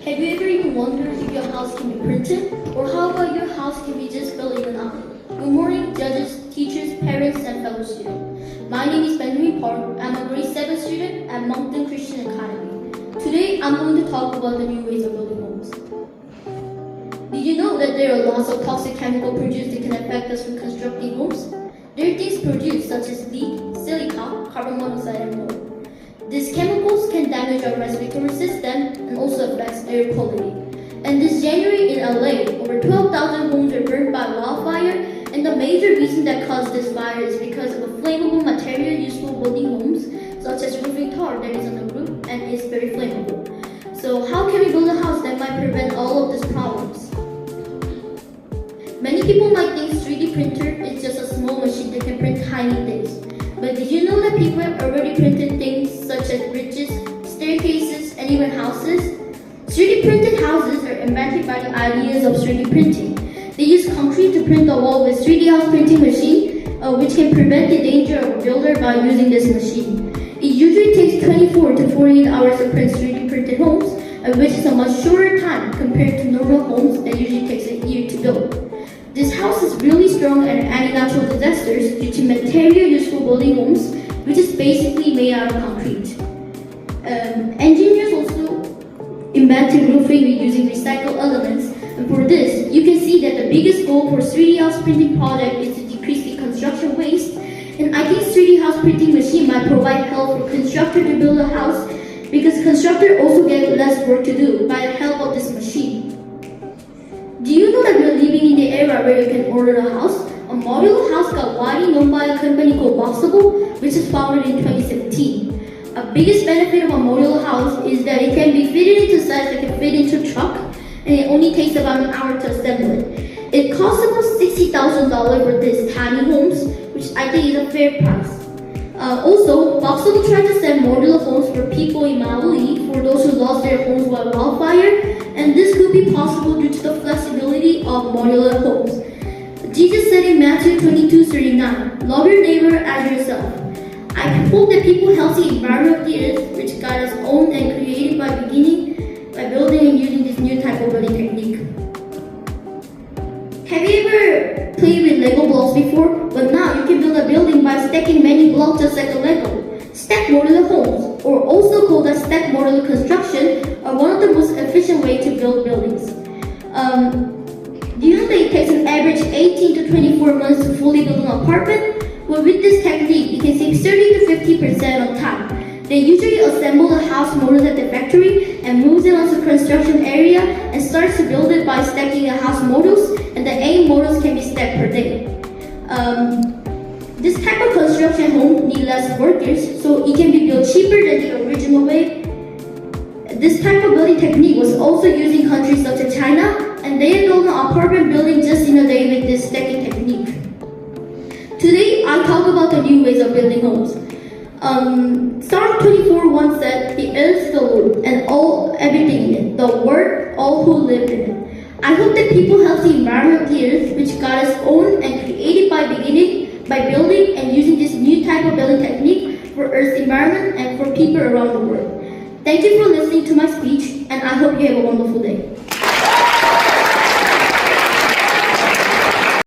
Have you ever even wondered if your house can be printed? Or how about your house can be just built in an oven? Good morning, judges, teachers, parents, and fellow students. My name is Benjamin Park. I'm a grade 7 student at Moncton Christian Academy. Today, I'm going to talk about the new ways of building homes. Did you know that there are lots of toxic chemicals produced that can affect us when constructing homes? There are things produced such as lead, silica, carbon monoxide, and more. These chemicals can damage our respiratory system and also affects air quality. And this January in LA, over 12,000 homes were burned by wildfire, and the major reason that caused this fire is because of a flammable material used for building homes, such as roofing tar that is on the roof and is very flammable. So how can we build a house that might prevent all of these problems? Many people might think 3D printer is just a small machine that can print tiny things. But did you know that people have already printed things such as bridges, staircases, and even houses? 3D printed houses are invented by the ideas of 3D printing. They use concrete to print the wall with 3D house printing machine, which can prevent the danger of a builder by using this machine. It usually takes 24 to 48 hours to print 3D printed homes, which is a much shorter time compared to normal homes that usually takes a year to build. This house is really strong at anti-natural disasters due to material used for building homes, which is basically made out of concrete. Engineers also invented roofing using recycled elements, and for this, you can see that the biggest goal for 3D house printing project is to decrease the construction waste, and I think 3D house printing machine might provide help for constructor to build a house because constructor also get less work to do by the help of this machine. Do you know that we're living in the era where you can order a house? A modular house got widely known by a company called Boxable, which was founded in 2017. A biggest benefit of a modular house is that it can be fitted into size that can fit into a truck, and it only takes about an hour to assemble it. It costs about $60,000 for these tiny homes, which I think is a fair price. Also, Boxable tried to sell modular homes for people in Maui, for those who lost their homes by wildfire, and this could be possible due to the flexibility of modular homes. Jesus said in Matthew 22:39, "Love your neighbor as yourself." I hope that people help the environment of the earth, which God has owned and created by building and using this new type of building technique. Have you ever played with Lego blocks before? But now you can build a building by stacking many blocks just like a Lego. Stacked modular homes, or also called as stacked modular construction, are one of the most efficient ways to build buildings. Do you know that it takes an average 18 to 24 months to fully build an apartment? Well, with this technique, you can save 30 to 50% of time. They usually assemble the house models at the factory and moves it onto the construction area and starts to build it by stacking the house models, and the 8 models can be stacked per day. This type of construction home needs less workers, so it can be built cheaper than the original way. This type of building technique was also used in countries such as China, and they built an apartment building just in a day with this stacking technique. Today, I talk about the new ways of building homes. Psalm 24:1 said, "The earth is the Lord, and everything in it, the world, all who live in it." I hope that people help the environment of the earth, which God has owned and created by building and using this new type of building technique for Earth's environment and for people around the world. Thank you for listening to my speech, and I hope you have a wonderful day.